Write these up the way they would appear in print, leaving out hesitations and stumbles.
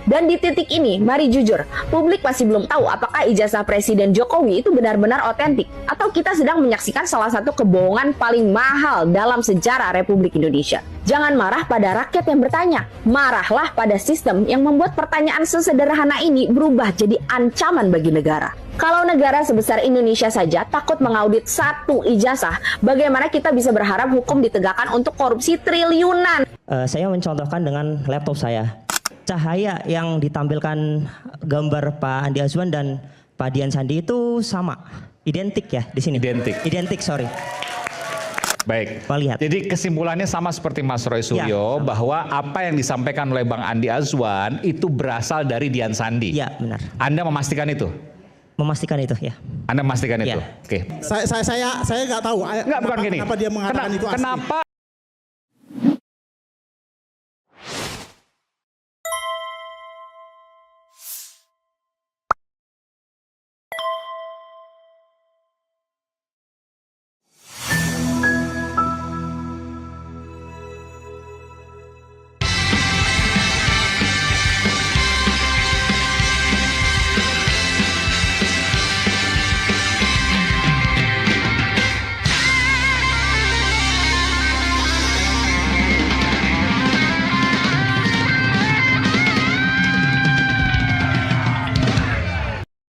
Dan di titik ini, mari jujur, publik masih belum tahu apakah ijazah Presiden Jokowi itu benar-benar otentik atau kita sedang menyaksikan salah satu kebohongan paling mahal dalam sejarah Republik Indonesia. Jangan marah pada rakyat yang bertanya, marahlah pada sistem yang membuat pertanyaan sesederhana ini berubah jadi ancaman bagi negara. Kalau negara sebesar Indonesia saja takut mengaudit satu ijazah, bagaimana kita bisa berharap hukum ditegakkan untuk korupsi triliunan? Saya mencontohkan dengan laptop saya. Cahaya yang ditampilkan gambar Pak Andi Azwan dan Pak Dian Sandi itu sama, identik ya di sini. Identik, sorry. Baik. Lihat. Jadi kesimpulannya sama seperti Mas Roy Suryo, ya, bahwa apa yang disampaikan oleh Bang Andi Azwan itu berasal dari Dian Sandi. Iya, benar. Anda memastikan itu? Memastikan itu, ya. Anda memastikan ya. itu? Oke. Saya nggak tahu. Nggak, bukan gini. Kenapa dia mengatakan itu asli? Kenapa?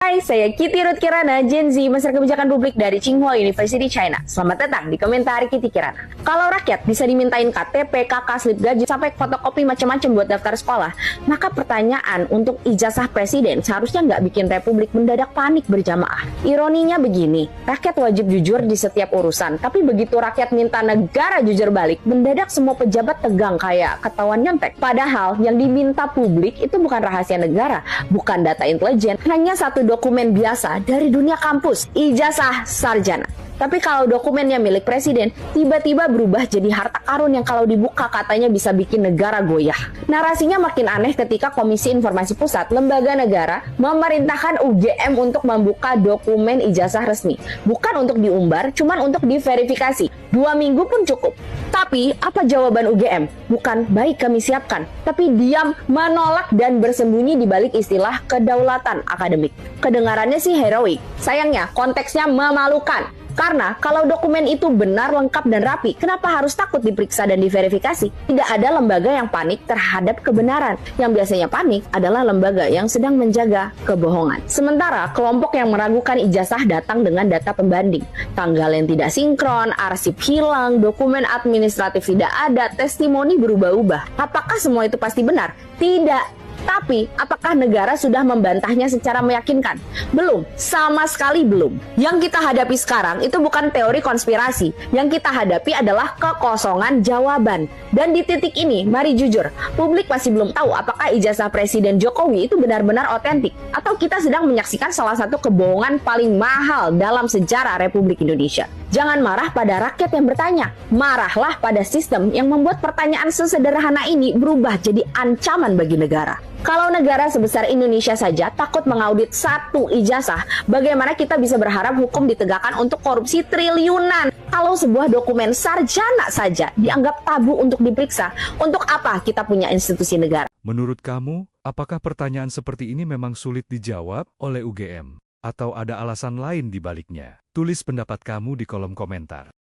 Hai, saya Kitty Ruth Kirana, Gen Z, Master Kebijakan Publik dari Tsinghua University, China. Selamat datang di Komentar Kitty Kirana. Kalau rakyat bisa dimintain KTP, KK, slip gaji, sampai fotokopi macam-macam buat daftar sekolah, maka pertanyaan untuk ijazah presiden seharusnya nggak bikin Republik mendadak panik berjamaah. Ironinya begini, rakyat wajib jujur di setiap urusan, tapi begitu rakyat minta negara jujur balik, mendadak semua pejabat tegang kayak ketahuan nyontek. Padahal yang diminta publik itu bukan rahasia negara, bukan data intelijen, hanya satu dokumen biasa dari dunia kampus, ijazah sarjana. Tapi kalau dokumennya milik presiden, tiba-tiba berubah jadi harta karun yang kalau dibuka katanya bisa bikin negara goyah. Narasinya makin aneh ketika Komisi Informasi Pusat, lembaga negara, memerintahkan UGM untuk membuka dokumen ijazah resmi. Bukan untuk diumbar, cuman untuk diverifikasi. 2 minggu pun cukup. Tapi apa jawaban UGM? Bukan baik kami siapkan, tapi diam, menolak dan bersembunyi di balik istilah kedaulatan akademik. Kedengarannya sih heroik, sayangnya konteksnya memalukan. Karena kalau dokumen itu benar, lengkap, dan rapi, kenapa harus takut diperiksa dan diverifikasi? Tidak ada lembaga yang panik terhadap kebenaran. Yang biasanya panik adalah lembaga yang sedang menjaga kebohongan. Sementara kelompok yang meragukan ijazah datang dengan data pembanding. Tanggal yang tidak sinkron, arsip hilang, dokumen administratif tidak ada, testimoni berubah-ubah. Apakah semua itu pasti benar? Tidak. Tapi, apakah negara sudah membantahnya secara meyakinkan? Belum, sama sekali belum. Yang kita hadapi sekarang itu bukan teori konspirasi. Yang kita hadapi adalah kekosongan jawaban. Dan di titik ini, mari jujur, publik masih belum tahu apakah ijazah Presiden Jokowi itu benar-benar otentik atau kita sedang menyaksikan salah satu kebohongan paling mahal dalam sejarah Republik Indonesia. Jangan marah pada rakyat yang bertanya, marahlah pada sistem yang membuat pertanyaan sesederhana ini berubah jadi ancaman bagi negara. Kalau negara sebesar Indonesia saja takut mengaudit satu ijazah, bagaimana kita bisa berharap hukum ditegakkan untuk korupsi triliunan? Kalau sebuah dokumen sarjana saja dianggap tabu untuk diperiksa, untuk apa kita punya institusi negara? Menurut kamu, apakah pertanyaan seperti ini memang sulit dijawab oleh UGM? Atau ada alasan lain di baliknya? Tulis pendapat kamu di kolom komentar.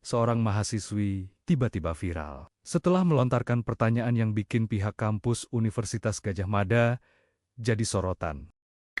Seorang mahasiswi tiba-tiba viral setelah melontarkan pertanyaan yang bikin pihak kampus Universitas Gadjah Mada jadi sorotan.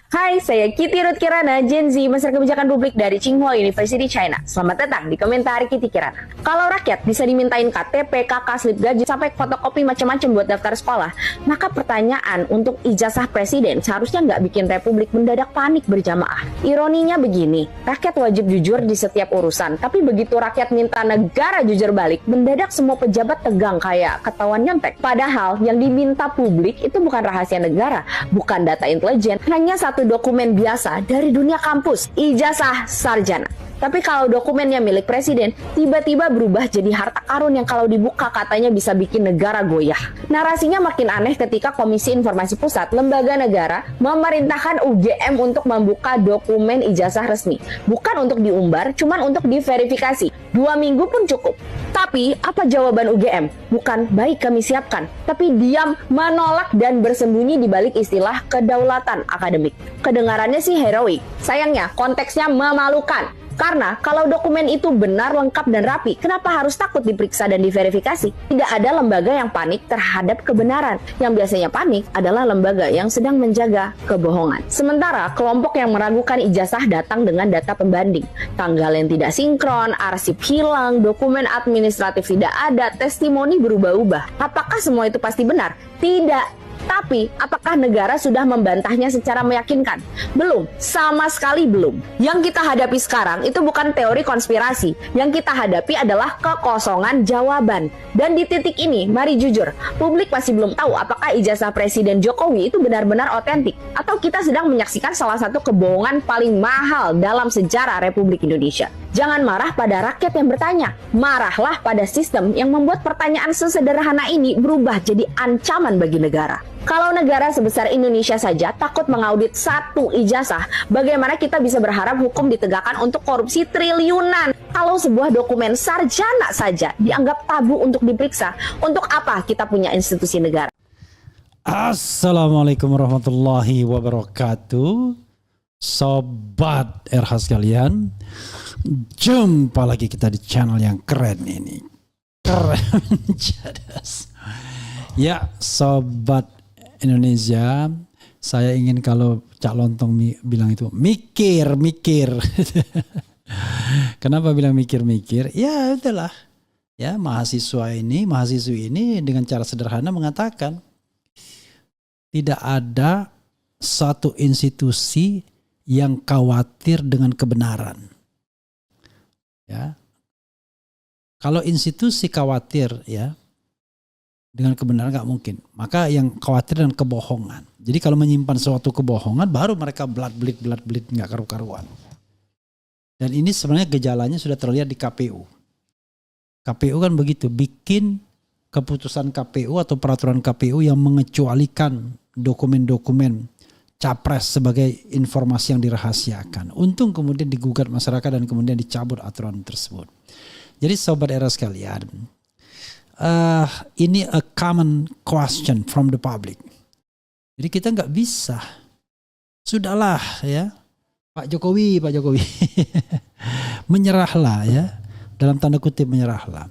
Hai, saya Kitty Ruth Kirana, Gen Z, Master Kebijakan Publik dari Tsinghua University, China. Selamat datang di Komentar Kitty Kirana. Kalau rakyat bisa dimintain KTP, KK, slip gaji, sampai fotokopi macam-macam buat daftar sekolah, maka pertanyaan untuk ijazah presiden seharusnya nggak bikin Republik mendadak panik berjamaah. Ironinya begini, rakyat wajib jujur di setiap urusan, tapi begitu rakyat minta negara jujur balik, mendadak semua pejabat tegang kayak ketahuan nyontek. Padahal yang diminta publik itu bukan rahasia negara, bukan data intelijen, hanya satu dokumen biasa dari dunia kampus, ijazah sarjana. Tapi kalau dokumennya milik presiden, tiba-tiba berubah jadi harta karun yang kalau dibuka katanya bisa bikin negara goyah. Narasinya makin aneh ketika Komisi Informasi Pusat, lembaga negara, memerintahkan UGM untuk membuka dokumen ijazah resmi. Bukan untuk diumbar, cuman untuk diverifikasi. 2 minggu pun cukup. Tapi apa jawaban UGM? Bukan baik kami siapkan, tapi diam, menolak dan bersembunyi di balik istilah kedaulatan akademik. Kedengarannya sih heroik. Sayangnya konteksnya memalukan. Karena kalau dokumen itu benar, lengkap, dan rapi, kenapa harus takut diperiksa dan diverifikasi? Tidak ada lembaga yang panik terhadap kebenaran. Yang biasanya panik adalah lembaga yang sedang menjaga kebohongan. Sementara kelompok yang meragukan ijazah datang dengan data pembanding. Tanggal yang tidak sinkron, arsip hilang, dokumen administratif tidak ada, testimoni berubah-ubah. Apakah semua itu pasti benar? Tidak. Tapi, apakah negara sudah membantahnya secara meyakinkan? Belum, sama sekali belum. Yang kita hadapi sekarang itu bukan teori konspirasi. Yang kita hadapi adalah kekosongan jawaban. Dan di titik ini, mari jujur, publik masih belum tahu apakah ijazah Presiden Jokowi itu benar-benar otentik. Atau kita sedang menyaksikan salah satu kebohongan paling mahal dalam sejarah Republik Indonesia. Jangan marah pada rakyat yang bertanya. Marahlah pada sistem yang membuat pertanyaan sesederhana ini berubah jadi ancaman bagi negara. Kalau negara sebesar Indonesia saja takut mengaudit satu ijazah, bagaimana kita bisa berharap hukum ditegakkan untuk korupsi triliunan? Kalau sebuah dokumen sarjana saja dianggap tabu untuk diperiksa, untuk apa kita punya institusi negara? Assalamualaikum warahmatullahi wabarakatuh. Sobat RH sekalian, jumpa lagi kita di channel yang keren ini. Keren menjadas. Ya, Sobat Indonesia, saya ingin kalau Cak Lontong bilang itu mikir. Kenapa bilang mikir? Ya itulah. Ya, mahasiswi ini dengan cara sederhana mengatakan tidak ada satu institusi yang khawatir dengan kebenaran. Ya. Kalau institusi khawatir ya dengan kebenaran nggak mungkin. Maka yang khawatir dengan kebohongan. Jadi kalau menyimpan suatu kebohongan baru mereka belat-belit nggak karu-karuan. Dan ini sebenarnya gejalanya sudah terlihat di KPU. KPU kan begitu, bikin keputusan KPU atau peraturan KPU yang mengecualikan dokumen-dokumen capres sebagai informasi yang dirahasiakan. Untung kemudian digugat masyarakat dan kemudian dicabut aturan tersebut. Jadi Sobat Era sekalian, ini a common question from the public. Jadi kita nggak bisa. Sudahlah ya, Pak Jokowi, menyerahlah ya, dalam tanda kutip menyerahlah.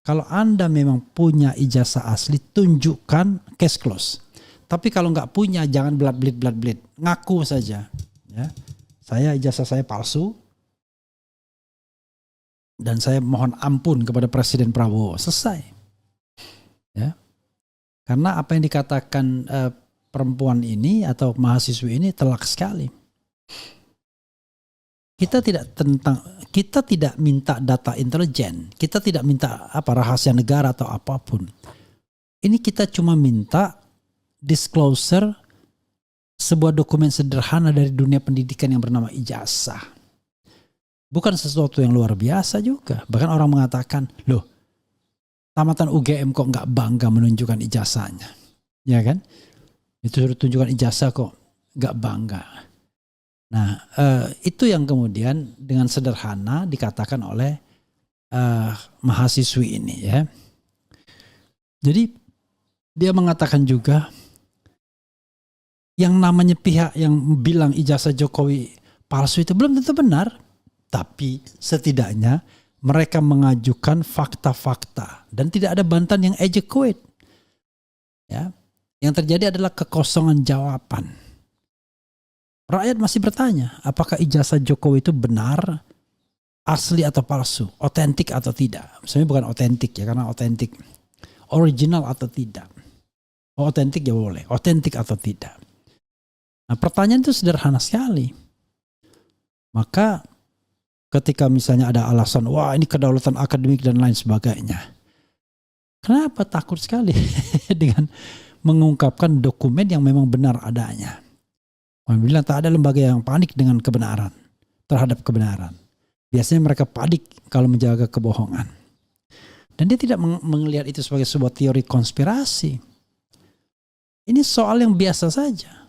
Kalau Anda memang punya ijazah asli, tunjukkan, case close. Tapi kalau nggak punya, jangan belat-belit, ngaku saja. Ya, ijazah saya palsu. Dan saya mohon ampun kepada Presiden Prabowo. Selesai. Ya. Karena apa yang dikatakan perempuan ini atau mahasiswi ini telak sekali. Kita tidak minta data intelijen. Kita tidak minta rahasia negara atau apapun. Ini kita cuma minta disclosure sebuah dokumen sederhana dari dunia pendidikan yang bernama ijazah. Bukan sesuatu yang luar biasa juga. Bahkan orang mengatakan, loh, tamatan UGM kok nggak bangga menunjukkan ijazahnya, ya kan? Itu suruh tunjukkan ijazah kok nggak bangga. Nah, itu yang kemudian dengan sederhana dikatakan oleh mahasiswi ini, ya. Jadi dia mengatakan juga, yang namanya pihak yang bilang ijazah Jokowi palsu itu belum tentu benar. Tapi setidaknya mereka mengajukan fakta-fakta. Dan tidak ada bantahan yang adequate. Ya. Yang terjadi adalah kekosongan jawaban. Rakyat masih bertanya, apakah ijazah Jokowi itu benar, asli atau palsu, otentik atau tidak. Sebenarnya bukan otentik ya, karena otentik. Original atau tidak. Otentik ya boleh, otentik atau tidak. Nah, pertanyaan itu sederhana sekali. Maka ketika misalnya ada alasan, wah ini kedaulatan akademik dan lain sebagainya. Kenapa takut sekali dengan mengungkapkan dokumen yang memang benar adanya? Orang bilang tak ada lembaga yang panik dengan kebenaran, terhadap kebenaran. Biasanya mereka panik kalau menjaga kebohongan. Dan dia tidak melihat itu sebagai sebuah teori konspirasi. Ini soal yang biasa saja.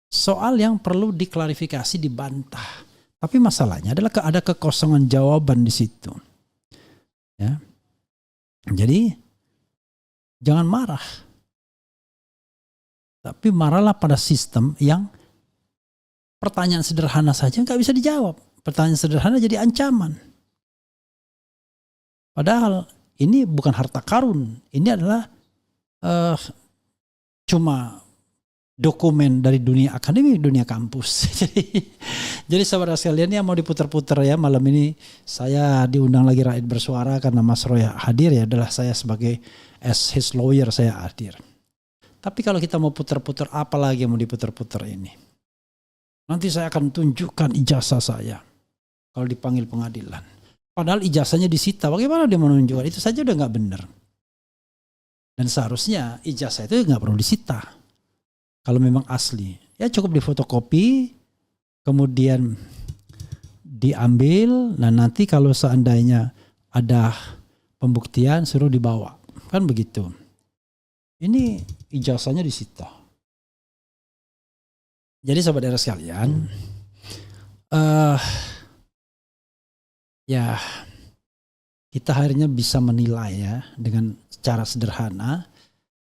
Soal yang perlu diklarifikasi, dibantah. Tapi masalahnya adalah ada kekosongan jawaban di situ. Ya. Jadi jangan marah. Tapi marahlah pada sistem yang pertanyaan sederhana saja nggak bisa dijawab. Pertanyaan sederhana jadi ancaman. Padahal ini bukan harta karun. Ini adalah cuma dokumen dari dunia akademik, dunia kampus. Jadi sahabat sekalian yang mau diputar-putar ya, malam ini saya diundang lagi Rakyat Bersuara karena Mas Roy hadir ya, adalah saya sebagai as his lawyer saya hadir. Tapi kalau kita mau putar-putar, apa lagi yang mau diputar-putar ini? Nanti saya akan tunjukkan ijazah saya kalau dipanggil pengadilan. Padahal ijazahnya disita, bagaimana dia menunjukkan? Itu saja udah nggak benar. Dan seharusnya ijazah itu nggak perlu disita. Kalau memang asli, ya cukup difotokopi, kemudian diambil. Nah nanti kalau seandainya ada pembuktian, suruh dibawa, kan begitu. Ini ijazahnya disita. Jadi sahabat sekalian, ya kita akhirnya bisa menilai ya dengan cara sederhana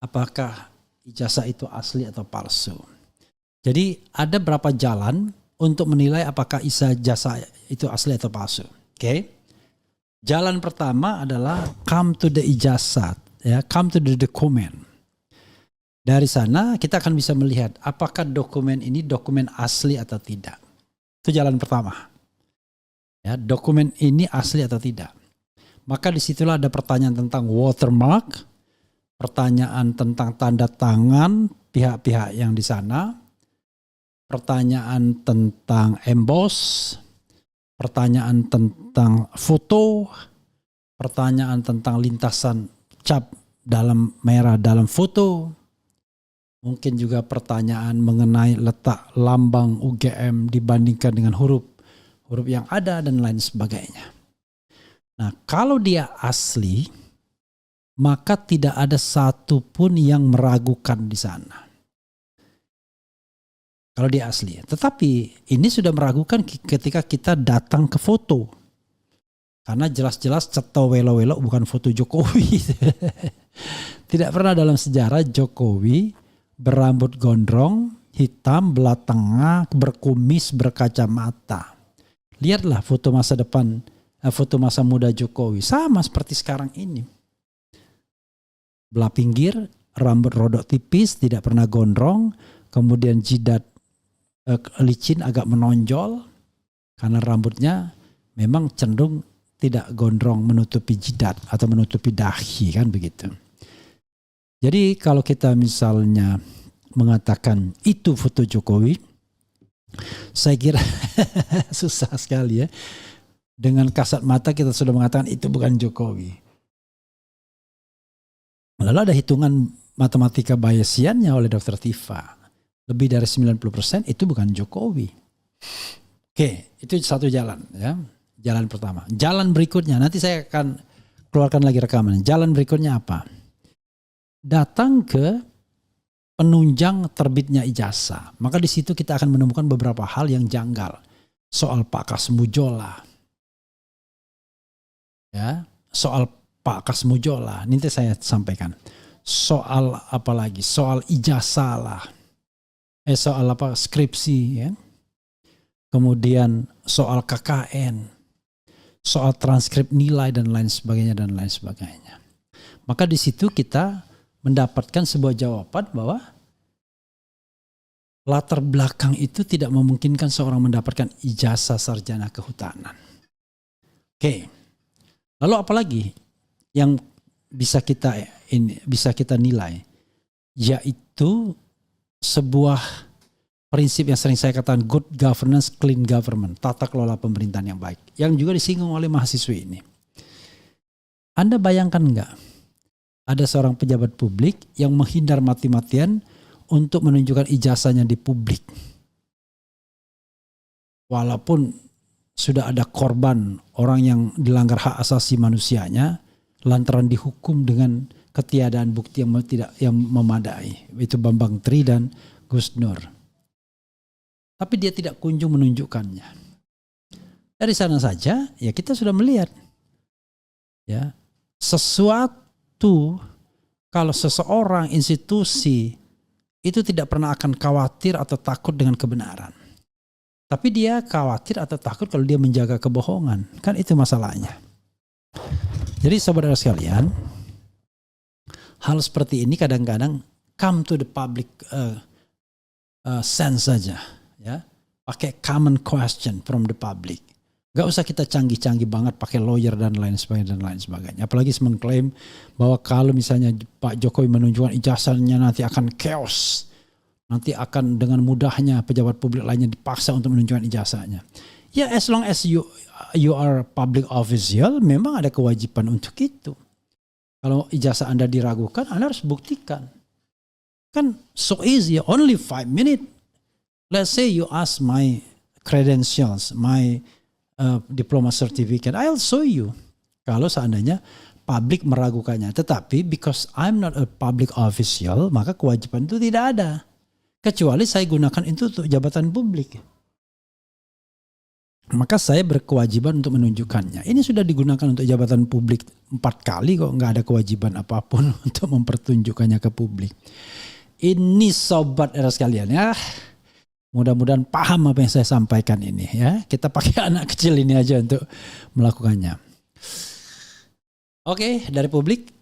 apakah ijazah itu asli atau palsu. Jadi ada berapa jalan untuk menilai apakah ijazah itu asli atau palsu. Oke. Jalan pertama adalah come to the ijazah, ya, come to the document. Dari sana kita akan bisa melihat apakah dokumen ini dokumen asli atau tidak. Itu jalan pertama. Ya, dokumen ini asli atau tidak. Maka disitulah ada pertanyaan tentang watermark, pertanyaan tentang tanda tangan pihak-pihak yang di sana, pertanyaan tentang emboss, pertanyaan tentang foto, pertanyaan tentang lintasan cap dalam merah dalam foto, mungkin juga pertanyaan mengenai letak lambang UGM dibandingkan dengan huruf yang ada dan lain sebagainya. Nah, kalau dia asli, maka tidak ada satupun yang meragukan di sana. Kalau dia asli. Tetapi ini sudah meragukan ketika kita datang ke foto. Karena jelas-jelas ceto welo-welo bukan foto Jokowi. Tidak pernah dalam sejarah Jokowi berambut gondrong, hitam, belah tengah, berkumis, berkacamata. Lihatlah foto masa depan, foto masa muda Jokowi. Sama seperti sekarang ini. Belah pinggir, rambut rodok tipis, tidak pernah gondrong. Kemudian jidat licin agak menonjol. Karena rambutnya memang cenderung tidak gondrong menutupi jidat atau menutupi dahi, kan begitu. Jadi kalau kita misalnya mengatakan itu foto Jokowi, saya kira susah sekali ya. Dengan kasat mata kita sudah mengatakan itu bukan Jokowi. Lalu ada hitungan matematika Bayesiannya oleh Dr. Tifa. Lebih dari 90% itu bukan Jokowi. Oke, itu satu jalan ya. Jalan pertama. Jalan berikutnya, nanti saya akan keluarkan lagi rekaman. Jalan berikutnya apa? Datang ke penunjang terbitnya ijazah. Maka di situ kita akan menemukan beberapa hal yang janggal. Soal Pak Kasmujola. Ya, soal Pak Kasmujola. Nanti saya sampaikan. Soal apa lagi? Soal ijazah lah. Soal apa? Skripsi ya. Kemudian soal KKN. Soal transkrip nilai dan lain sebagainya dan lain sebagainya. Maka di situ kita mendapatkan sebuah jawaban bahwa latar belakang itu tidak memungkinkan seorang mendapatkan ijazah sarjana kehutanan. Oke. Lalu apalagi yang bisa kita nilai? Yaitu sebuah prinsip yang sering saya katakan good governance, clean government, tata kelola pemerintahan yang baik, yang juga disinggung oleh mahasiswa ini. Anda bayangkan enggak? Ada seorang pejabat publik yang menghindar mati-matian untuk menunjukkan ijazahnya di publik. Walaupun sudah ada korban orang yang dilanggar hak asasi manusianya lantaran dihukum dengan ketiadaan bukti yang memadai. Itu Bambang Tri dan Gus Nur. Tapi dia tidak kunjung menunjukkannya. Dari sana saja ya kita sudah melihat ya sesuatu, kalau seseorang, institusi itu tidak pernah akan khawatir atau takut dengan kebenaran. Tapi dia khawatir atau takut kalau dia menjaga kebohongan. Kan itu masalahnya. Jadi saudara sekalian, hal seperti ini kadang-kadang come to the public sense saja. Ya, pakai common question from the public. Gak usah kita canggih-canggih banget pakai lawyer dan lain sebagainya. Apalagi mengklaim bahwa kalau misalnya Pak Jokowi menunjukkan ijazahnya nanti akan chaos. Nanti akan dengan mudahnya pejabat publik lainnya dipaksa untuk menunjukkan ijazahnya. Ya, as long as you are public official, memang ada kewajiban untuk itu. Kalau ijazah Anda diragukan, Anda harus buktikan. Kan so easy, only 5 minutes. Let's say you ask my credentials, my diploma certificate, I'll show you. Kalau seandainya publik meragukannya. Tetapi because I'm not a public official, maka kewajiban itu tidak ada. Kecuali saya gunakan itu untuk jabatan publik. Maka saya berkewajiban untuk menunjukkannya. Ini sudah digunakan untuk jabatan publik 4 kali kok, nggak ada kewajiban apapun untuk mempertunjukkannya ke publik. Ini sobat era sekalian ya. Mudah-mudahan paham apa yang saya sampaikan ini ya. Kita pakai anak kecil ini aja untuk melakukannya. Oke, dari publik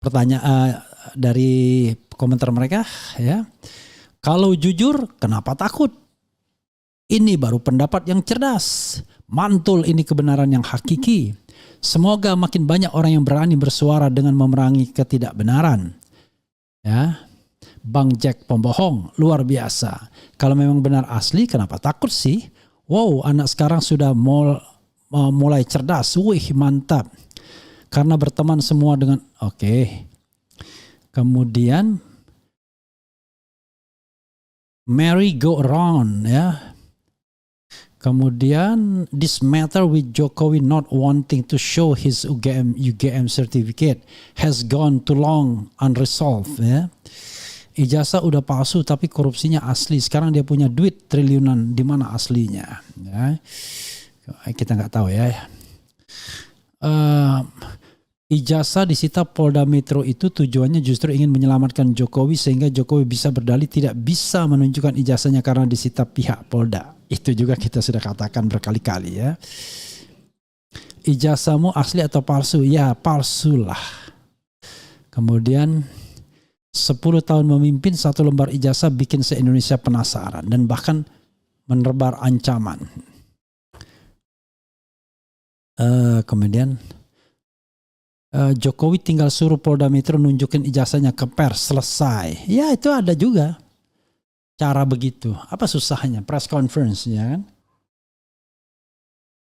pertanyaan dari komentar mereka ya. Kalau jujur, kenapa takut? Ini baru pendapat yang cerdas. Mantul ini kebenaran yang hakiki. Semoga makin banyak orang yang berani bersuara dengan memerangi ketidakbenaran. Ya, Bang Jack pembohong, luar biasa. Kalau memang benar asli, kenapa takut sih? Wow, anak sekarang sudah mulai cerdas. Wih, mantap. Karena berteman semua dengan, oke. Kemudian, merry go around ya. Kemudian this matter with Jokowi not wanting to show his UGM certificate has gone too long unresolved ya. Ijazah udah palsu tapi korupsinya asli. Sekarang dia punya duit triliunan, di mana aslinya? Ya. Kita nggak tahu ya. Ijazah disita Polda Metro itu tujuannya justru ingin menyelamatkan Jokowi sehingga Jokowi bisa berdalih tidak bisa menunjukkan ijazahnya karena disita pihak Polda. Itu juga kita sudah katakan berkali-kali ya. Ijazahmu asli atau palsu? Ya palsu lah. Kemudian 10 tahun memimpin, 1 lembar ijazah bikin se-Indonesia penasaran dan bahkan menebar ancaman. Kemudian Jokowi tinggal suruh Polda Metro nunjukin ijazahnya ke pers, selesai. Ya itu ada juga cara begitu. Apa susahnya? Press conference ya kan.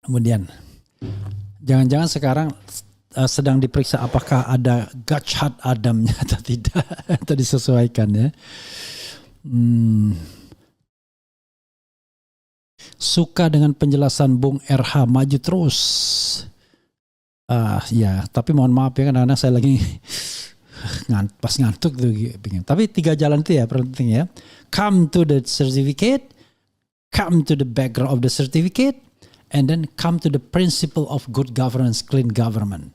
Kemudian jangan-jangan sekarang sedang diperiksa apakah ada Gachat Adamnya atau tidak, atau disesuaikan ya. Suka dengan penjelasan Bung RH, maju terus. Ya, tapi mohon maaf ya, kadang-kadang saya lagi pas ngantuk tuh. Tapi 3 jalan itu ya penting ya. Come to the certificate, come to the background of the certificate, and then come to the principle of good governance, clean government.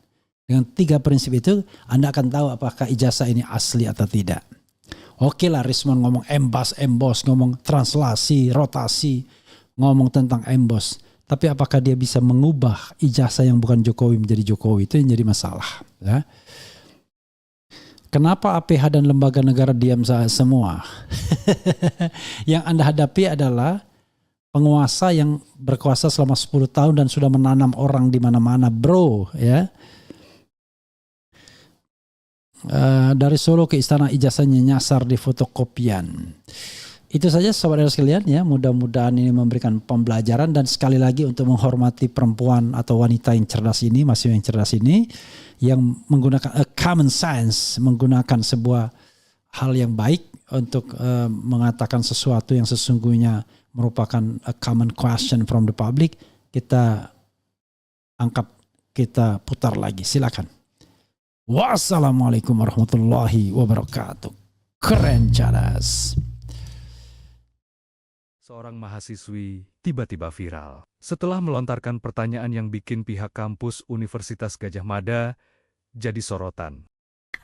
Dengan 3 prinsip itu, Anda akan tahu apakah ijazah ini asli atau tidak. Oke lah, Rismon ngomong emboss, ngomong translasi, rotasi, ngomong tentang emboss. Tapi apakah dia bisa mengubah ijazah yang bukan Jokowi menjadi Jokowi? Itu yang jadi masalah. Ya. Kenapa APH dan lembaga negara diam semua? Yang Anda hadapi adalah penguasa yang berkuasa selama 10 tahun dan sudah menanam orang di mana-mana, bro. Ya. Dari Solo ke Istana ijazahnya nyasar di fotokopian. Itu saja saudara sekalian ya, mudah-mudahan ini memberikan pembelajaran dan sekali lagi untuk menghormati perempuan atau wanita yang cerdas ini, masih yang cerdas ini, yang menggunakan common sense, menggunakan sebuah hal yang baik untuk mengatakan sesuatu yang sesungguhnya merupakan a common question from the public. kita angkat, kita putar lagi. Silakan. Wassalamualaikum warahmatullahi wabarakatuh. Keren cadas. Seorang mahasiswi tiba-tiba viral setelah melontarkan pertanyaan yang bikin pihak kampus Universitas Gadjah Mada jadi sorotan.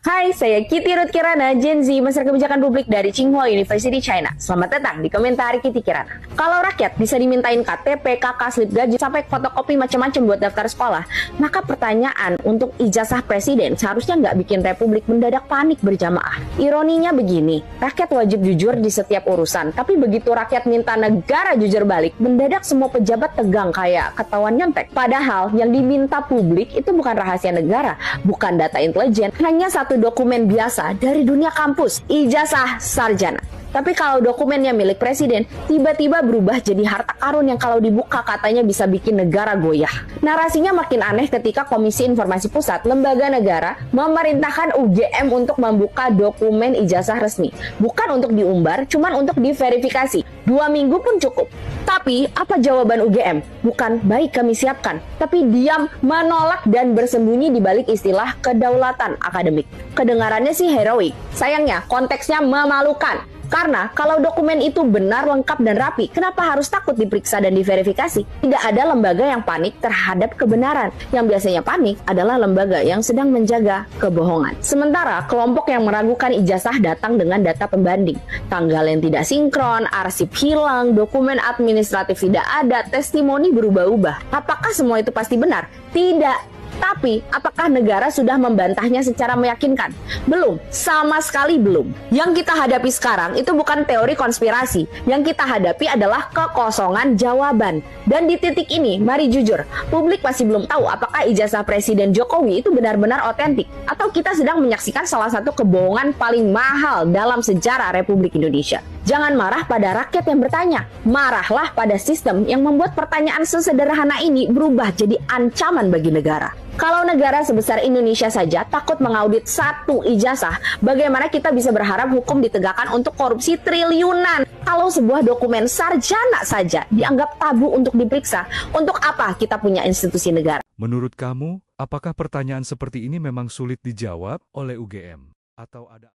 Hai, saya Kitty Ruth Kirana, Gen Z, Master Kebijakan Publik dari Tsinghua University, China. Selamat datang di Komentar Kitty Kirana. Kalau rakyat bisa dimintain KTP, KK, slip gaji, sampai fotokopi macam-macam buat daftar sekolah, maka pertanyaan untuk ijazah presiden seharusnya nggak bikin Republik mendadak panik berjamaah. Ironinya begini, rakyat wajib jujur di setiap urusan, tapi begitu rakyat minta negara jujur balik, mendadak semua pejabat tegang kayak ketahuan nyontek. Padahal yang diminta publik itu bukan rahasia negara, bukan data intelijen, hanya satu dokumen biasa dari dunia kampus, ijazah sarjana. Tapi kalau dokumennya milik presiden, tiba-tiba berubah jadi harta karun yang kalau dibuka katanya bisa bikin negara goyah. Narasinya makin aneh ketika Komisi Informasi Pusat, lembaga negara, memerintahkan UGM untuk membuka dokumen ijazah resmi. Bukan untuk diumbar, cuman untuk diverifikasi. 2 minggu pun cukup. Tapi apa jawaban UGM? Bukan baik kami siapkan, tapi diam, menolak dan bersembunyi di balik istilah kedaulatan akademik. Kedengarannya sih heroik, sayangnya konteksnya memalukan. Karena kalau dokumen itu benar, lengkap, dan rapi, kenapa harus takut diperiksa dan diverifikasi? Tidak ada lembaga yang panik terhadap kebenaran. Yang biasanya panik adalah lembaga yang sedang menjaga kebohongan. Sementara kelompok yang meragukan ijazah datang dengan data pembanding. Tanggal yang tidak sinkron, arsip hilang, dokumen administratif tidak ada, testimoni berubah-ubah. Apakah semua itu pasti benar? Tidak. Tapi, apakah negara sudah membantahnya secara meyakinkan? Belum, sama sekali belum. Yang kita hadapi sekarang itu bukan teori konspirasi. Yang kita hadapi adalah kekosongan jawaban. Dan di titik ini, mari jujur, publik masih belum tahu apakah ijazah Presiden Jokowi itu benar-benar otentik. Atau kita sedang menyaksikan salah satu kebohongan paling mahal dalam sejarah Republik Indonesia. Jangan marah pada rakyat yang bertanya. Marahlah pada sistem yang membuat pertanyaan sesederhana ini berubah jadi ancaman bagi negara. Kalau negara sebesar Indonesia saja takut mengaudit satu ijazah, bagaimana kita bisa berharap hukum ditegakkan untuk korupsi triliunan? Kalau sebuah dokumen sarjana saja dianggap tabu untuk diperiksa, untuk apa kita punya institusi negara? Menurut kamu, apakah pertanyaan seperti ini memang sulit dijawab oleh UGM? Atau ada